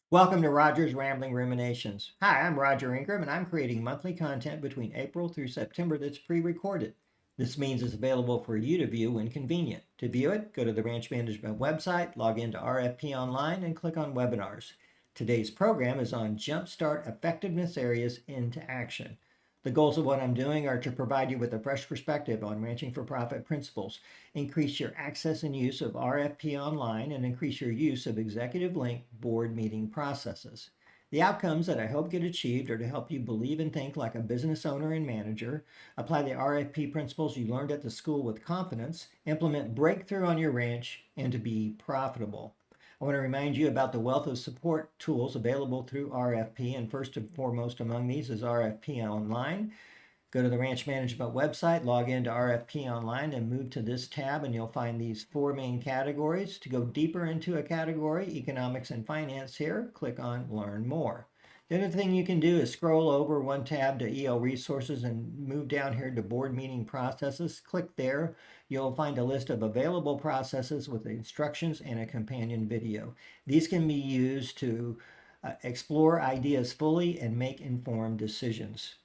Welcome to Roger's Rambling Ruminations. Hi, I'm Roger Ingram, and I'm creating monthly content between April through September that's pre-recorded. This means it's available for you to view when convenient. To view it, go to the Ranch Management website, log into RFP Online, and click on Webinars. Today's program is on Jumpstart Effectiveness Areas into Action. The goals of what I'm doing are to provide you with a fresh perspective on ranching for profit principles, increase your access and use of RFP Online, and increase your use of executive link board meeting processes. The outcomes that I hope get achieved are to help you believe and think like a business owner and manager, apply the RFP principles you learned at the school with confidence, implement breakthrough on your ranch, and to be profitable. I want to remind you about the wealth of support tools available through RFP, and first and foremost among these is RFP Online. Go to the Ranch Management website, log into RFP Online, and move to this tab, and you'll find these four main categories. To go deeper into a category, economics and finance here, click on Learn More. The other thing you can do is scroll over one tab to EL Resources and move down here to Board Meeting Processes. Click there. You'll find a list of available processes with instructions and a companion video. These can be used to explore ideas fully and make informed decisions.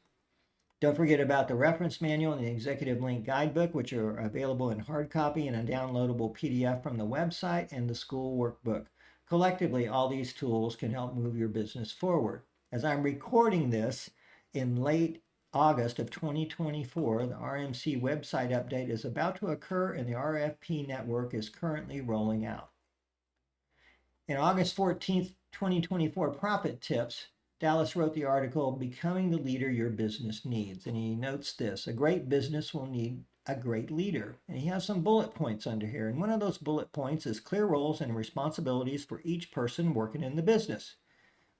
Don't forget about the reference manual and the executive link guidebook, which are available in hard copy and a downloadable PDF from the website, and the school workbook. Collectively, all these tools can help move your business forward. As I'm recording this in late August of 2024, the RMC website update is about to occur and the RFP network is currently rolling out. In August 14th, 2024 Profit Tips, Dallas wrote the article, Becoming the Leader Your Business Needs. And he notes this, a great business will need a great leader. And he has some bullet points under here. And one of those bullet points is clear roles and responsibilities for each person working in the business.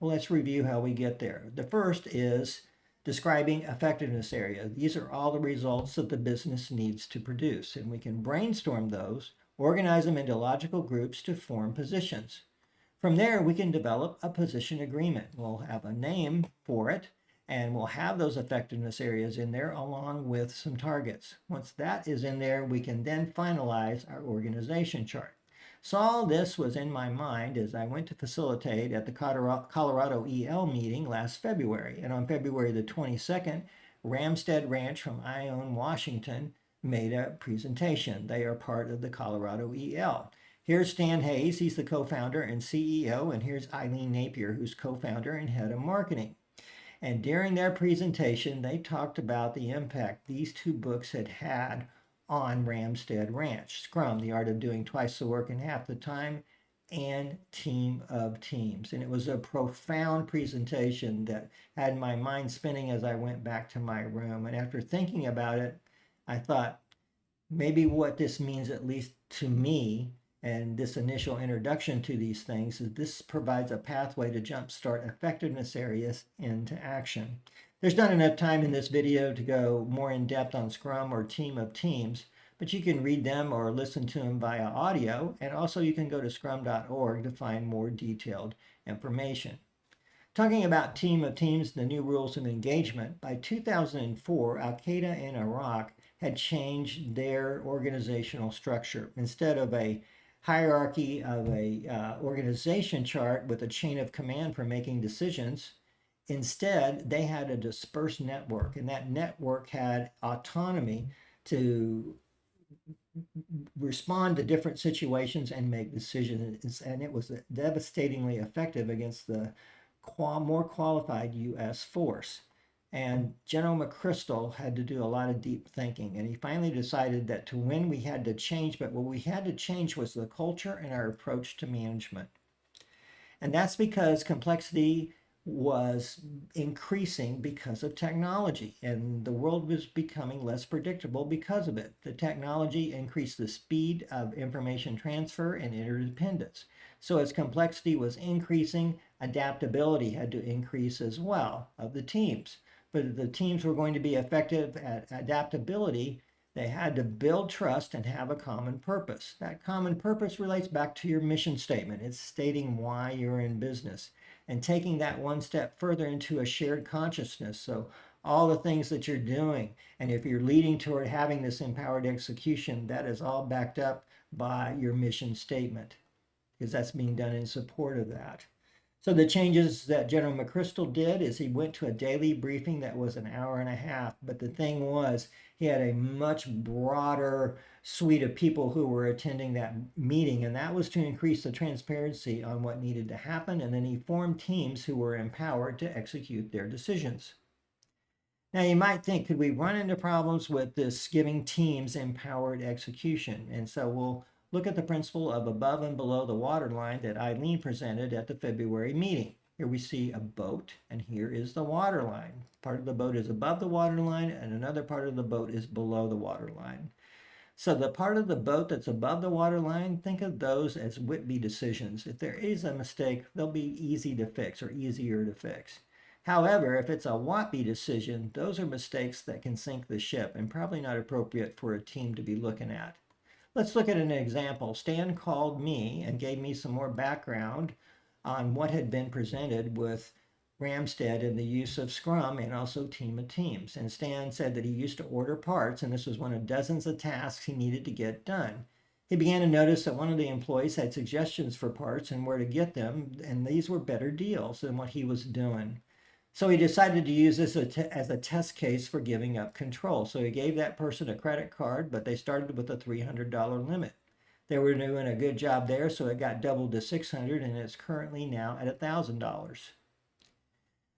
Well, let's review how we get there. The first is describing effectiveness area. These are all the results that the business needs to produce. And we can brainstorm those, organize them into logical groups to form positions. From there, we can develop a position agreement. We'll have a name for it, and we'll have those effectiveness areas in there along with some targets. Once that is in there, we can then finalize our organization chart. So all this was in my mind as I went to facilitate at the Colorado EL meeting last February. And on February the 22nd, Ramstead Ranch from Ione, Washington, made a presentation. They are part of the Colorado EL. Here's Stan Hayes, he's the co-founder and CEO, and here's Eileen Napier, who's co-founder and head of marketing. And during their presentation, they talked about the impact these two books had had on Ramstead Ranch. Scrum, The Art of Doing Twice the Work in Half the Time, and Team of Teams. And it was a profound presentation that had my mind spinning as I went back to my room. And after thinking about it, I thought maybe what this means, at least to me, and this initial introduction to these things is this provides a pathway to jumpstart effectiveness areas into action. There's not enough time in this video to go more in depth on Scrum or Team of Teams, but you can read them or listen to them via audio, and also you can go to scrum.org to find more detailed information. Talking about Team of Teams, the new rules of engagement, by 2004, Al-Qaeda in Iraq had changed their organizational structure. Instead of a hierarchy of a organization chart with a chain of command for making decisions. Instead, they had a dispersed network, and that network had autonomy to respond to different situations and make decisions. And it was devastatingly effective against the more qualified U.S. force. And General McChrystal had to do a lot of deep thinking. And he finally decided that to win, we had to change. But what we had to change was the culture and our approach to management. And that's because complexity was increasing because of technology. And the world was becoming less predictable because of it. The technology increased the speed of information transfer and interdependence. So as complexity was increasing, adaptability had to increase as well of the teams. But if the teams were going to be effective at adaptability, they had to build trust and have a common purpose. That common purpose relates back to your mission statement. It's stating why you're in business and taking that one step further into a shared consciousness. So all the things that you're doing, and if you're leading toward having this empowered execution, that is all backed up by your mission statement, because that's being done in support of that. So the changes that General McChrystal did is he went to a daily briefing that was an hour and a half. But the thing was, he had a much broader suite of people who were attending that meeting, and that was to increase the transparency on what needed to happen. And then he formed teams who were empowered to execute their decisions. Now you might think, could we run into problems with this giving teams empowered execution? And so we'll look at the principle of above and below the waterline that Eileen presented at the February meeting. Here we see a boat, and here is the waterline. Part of the boat is above the waterline, and another part of the boat is below the waterline. So the part of the boat that's above the waterline, think of those as Whitby decisions. If there is a mistake, they'll be easy to fix or easier to fix. However, if it's a Whitby decision, those are mistakes that can sink the ship and probably not appropriate for a team to be looking at. Let's look at an example. Stan called me and gave me some more background on what had been presented with Ramstead and the use of Scrum and also Team of Teams. And Stan said that he used to order parts, and this was one of dozens of tasks he needed to get done. He began to notice that one of the employees had suggestions for parts and where to get them, and these were better deals than what he was doing. So he decided to use this as a test case for giving up control. So he gave that person a credit card, but they started with a $300 limit. They were doing a good job there, so it got doubled to $600, and it's currently now at $1,000.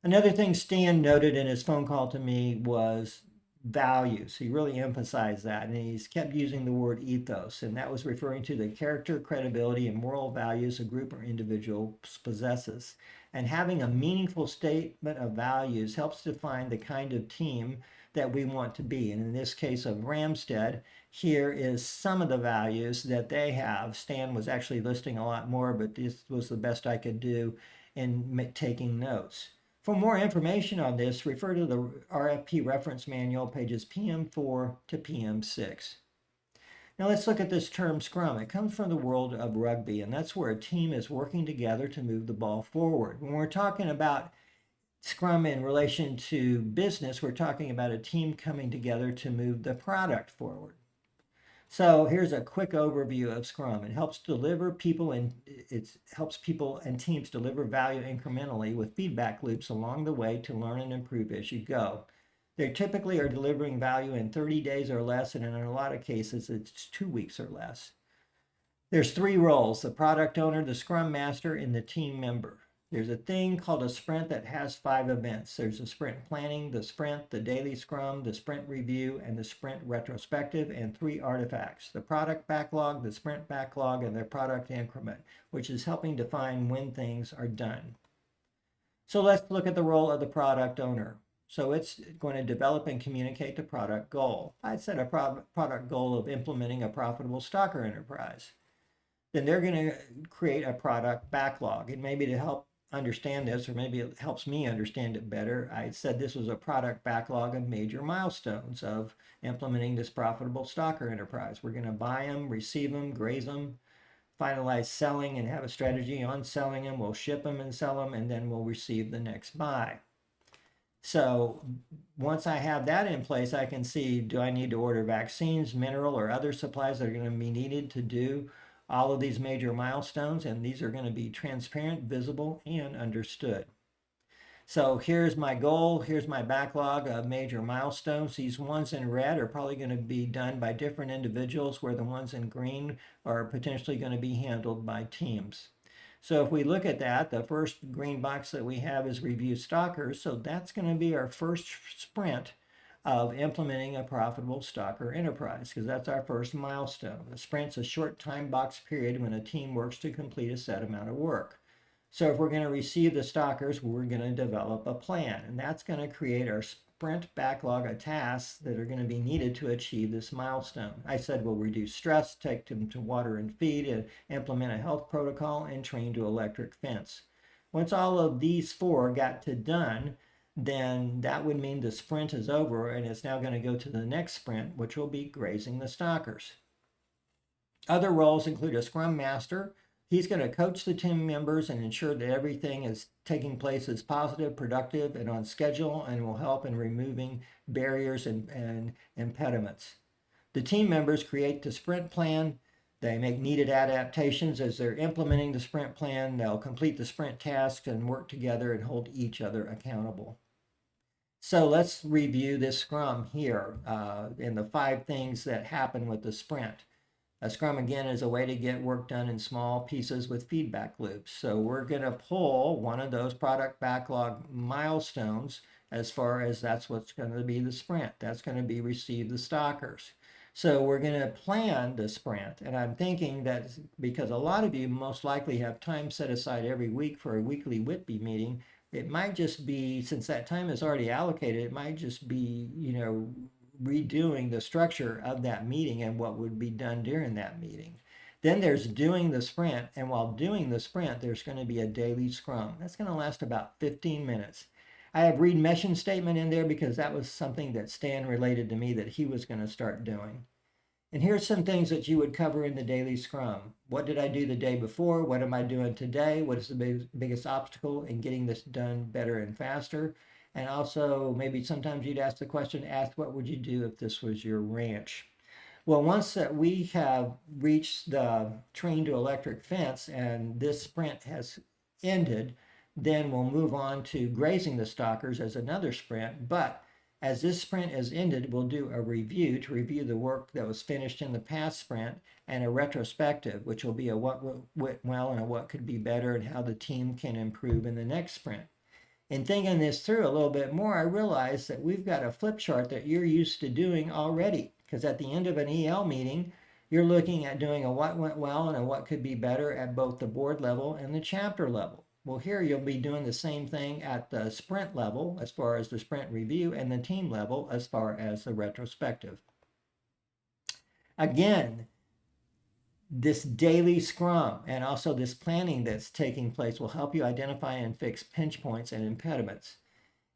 Another thing Stan noted in his phone call to me was values. He really emphasized that, and he's kept using the word ethos, and that was referring to the character, credibility, and moral values a group or individual possesses. And having a meaningful statement of values helps define the kind of team that we want to be. And in this case of Ramstead, here is some of the values that they have. Stan was actually listing a lot more, but this was the best I could do in taking notes. For more information on this, refer to the RFP reference manual, pages PM4 to PM6. Now let's look at this term Scrum. It comes from the world of rugby, and that's where a team is working together to move the ball forward. When we're talking about Scrum in relation to business, we're talking about a team coming together to move the product forward. So here's a quick overview of Scrum. It helps people and teams deliver value incrementally with feedback loops along the way to learn and improve as you go. They typically are delivering value in 30 days or less, and in a lot of cases, it's 2 weeks or less. There's 3 roles: the product owner, the Scrum Master, and the team member. There's a thing called a sprint that has 5 events. There's the sprint planning, the sprint, the daily Scrum, the sprint review, and the sprint retrospective, and 3 artifacts: the product backlog, the sprint backlog, and the product increment, which is helping define when things are done. So let's look at the role of the product owner. So it's going to develop and communicate the product goal. I set a product goal of implementing a profitable stalker enterprise. Then they're going to create a product backlog. And maybe to help understand this, or maybe it helps me understand it better, I said this was a product backlog of major milestones of implementing this profitable stalker enterprise. We're going to buy them, receive them, graze them, finalize selling, and have a strategy on selling them. We'll ship them and sell them, and then we'll receive the next buy. So once I have that in place, I can see, do I need to order vaccines, mineral, or other supplies that are going to be needed to do all of these major milestones? And these are going to be transparent, visible, and understood. So here's my goal. Here's my backlog of major milestones. These ones in red are probably going to be done by different individuals, where the ones in green are potentially going to be handled by teams. So if we look at that, the first green box that we have is review stalkers. So that's going to be our first sprint of implementing a profitable stalker enterprise, because that's our first milestone. The sprint's a short time box period when a team works to complete a set amount of work. So if we're going to receive the stalkers, we're going to develop a plan, and that's going to create our sprint backlog of tasks that are going to be needed to achieve this milestone. I said we'll reduce stress, take them to water and feed, and implement a health protocol, and train to electric fence. Once all of these 4 got to done, then that would mean the sprint is over, and it's now going to go to the next sprint, which will be grazing the stalkers. Other roles include a Scrum Master. He's going to coach the team members and ensure that everything is taking place as positive, productive, and on schedule, and will help in removing barriers and impediments. The team members create the sprint plan. They make needed adaptations as they're implementing the sprint plan. They'll complete the sprint tasks and work together and hold each other accountable. So let's review this Scrum here in the 5 things that happen with the sprint. A Scrum, again, is a way to get work done in small pieces with feedback loops. So we're going to pull one of those product backlog milestones as far as that's what's going to be the sprint. That's going to be receive the stalkers. So we're going to plan the sprint. And I'm thinking that because a lot of you most likely have time set aside every week for a weekly Whitby meeting, it might just be, since that time is already allocated, it might just be, redoing the structure of that meeting and what would be done during that meeting. Then there's doing the sprint, and while doing the sprint, there's going to be a daily scrum. That's going to last about 15 minutes. I have read mission statement in there because that was something that Stan related to me that he was going to start doing. And here's some things that you would cover in the daily scrum. What did I do the day before? What am I doing today? What is the biggest obstacle in getting this done better and faster? And also, maybe sometimes you'd ask the question, ask what would you do if this was your ranch? Well, once that we have reached the train to electric fence and this sprint has ended, then we'll move on to grazing the stalkers as another sprint. But as this sprint is ended, we'll do a review to review the work that was finished in the past sprint and a retrospective, which will be a what went well and a what could be better and how the team can improve in the next sprint. In thinking this through a little bit more, I realized that we've got a flip chart that you're used to doing already. Because at the end of an EL meeting, you're looking at doing a what went well and a what could be better at both the board level and the chapter level. Well, here you'll be doing the same thing at the sprint level as far as the sprint review and the team level as far as the retrospective. Again, this daily scrum and also this planning that's taking place will help you identify and fix pinch points and impediments.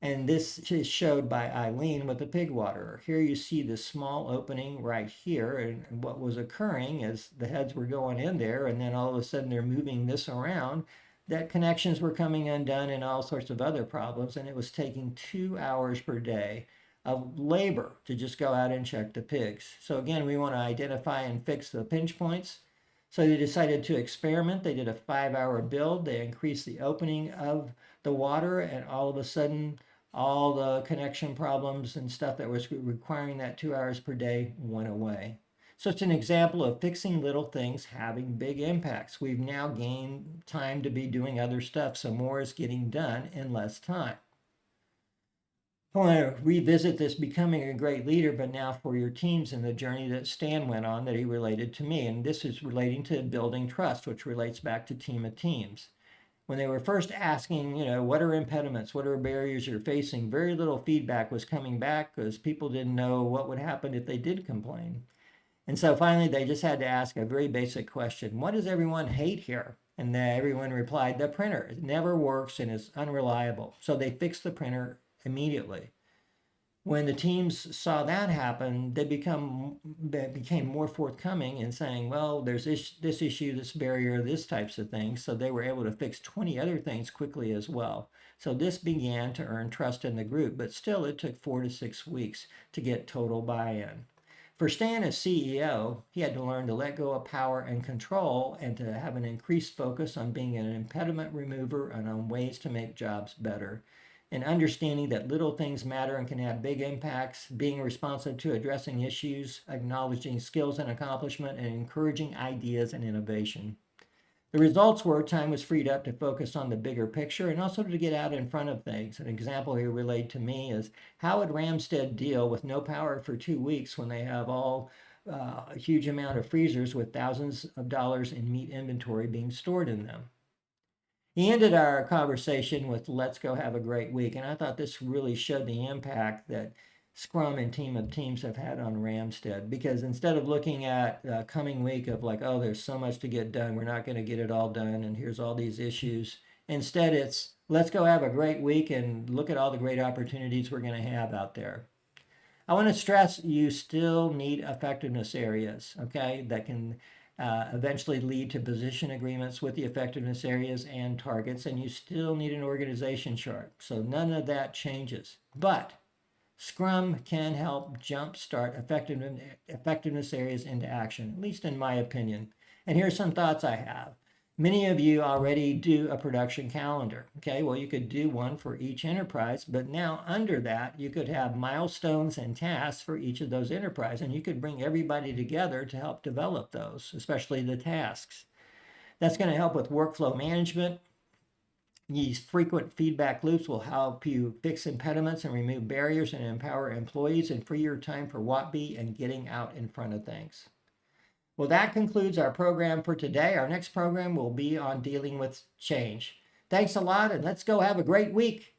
And this is showed by Eileen with the pig waterer. Here you see this small opening right here, and what was occurring is the heads were going in there, and then all of a sudden they're moving this around, that connections were coming undone and all sorts of other problems, and it was taking 2 hours per day of labor to just go out and check the pigs. So again, we want to identify and fix the pinch points. So they decided to experiment. They did a 5-hour build. They increased the opening of the water, and all of a sudden, all the connection problems and stuff that was requiring that 2 hours per day went away. So it's an example of fixing little things having big impacts. We've now gained time to be doing other stuff, so more is getting done in less time. I want to revisit this becoming a great leader, but now for your teams and the journey that Stan went on that he related to me. And this is relating to building trust, which relates back to Team of Teams. When they were first asking, what are impediments, what are barriers you're facing, very little feedback was coming back because people didn't know what would happen if they did complain. And so finally, they just had to ask a very basic question. What does everyone hate here? And everyone replied, the printer. It never works and is unreliable. So they fixed the printer immediately. When the teams saw that happen, they became more forthcoming in saying, well, there's this issue, this barrier, this types of things. So they were able to fix 20 other things quickly as well. So this began to earn trust in the group, but still it took 4 to 6 weeks to get total buy-in. For Stan as CEO, he had to learn to let go of power and control and to have an increased focus on being an impediment remover and on ways to make jobs better. And understanding that little things matter and can have big impacts, being responsive to addressing issues, acknowledging skills and accomplishment, and encouraging ideas and innovation. The results were time was freed up to focus on the bigger picture and also to get out in front of things. An example here relayed to me is how would Ramstead deal with no power for 2 weeks when they have a huge amount of freezers with thousands of dollars in meat inventory being stored in them? He ended our conversation with let's go have a great week. And I thought this really showed the impact that Scrum and Team of Teams have had on Ramstead, because instead of looking at the coming week of like, oh, there's so much to get done, we're not going to get it all done, and here's all these issues. Instead, it's let's go have a great week and look at all the great opportunities we're going to have out there. I want to stress you still need effectiveness areas, okay, that can eventually lead to position agreements with the effectiveness areas and targets, and you still need an organization chart. So none of that changes. But Scrum can help jumpstart effectiveness areas into action, at least in my opinion. And here's some thoughts I have. Many of you already do a production calendar. Okay, well, you could do one for each enterprise, but now under that, you could have milestones and tasks for each of those enterprises, and you could bring everybody together to help develop those, especially the tasks. That's going to help with workflow management. These frequent feedback loops will help you fix impediments and remove barriers and empower employees and free your time for WATB and getting out in front of things. Well, that concludes our program for today. Our next program will be on dealing with change. Thanks a lot, and let's go have a great week.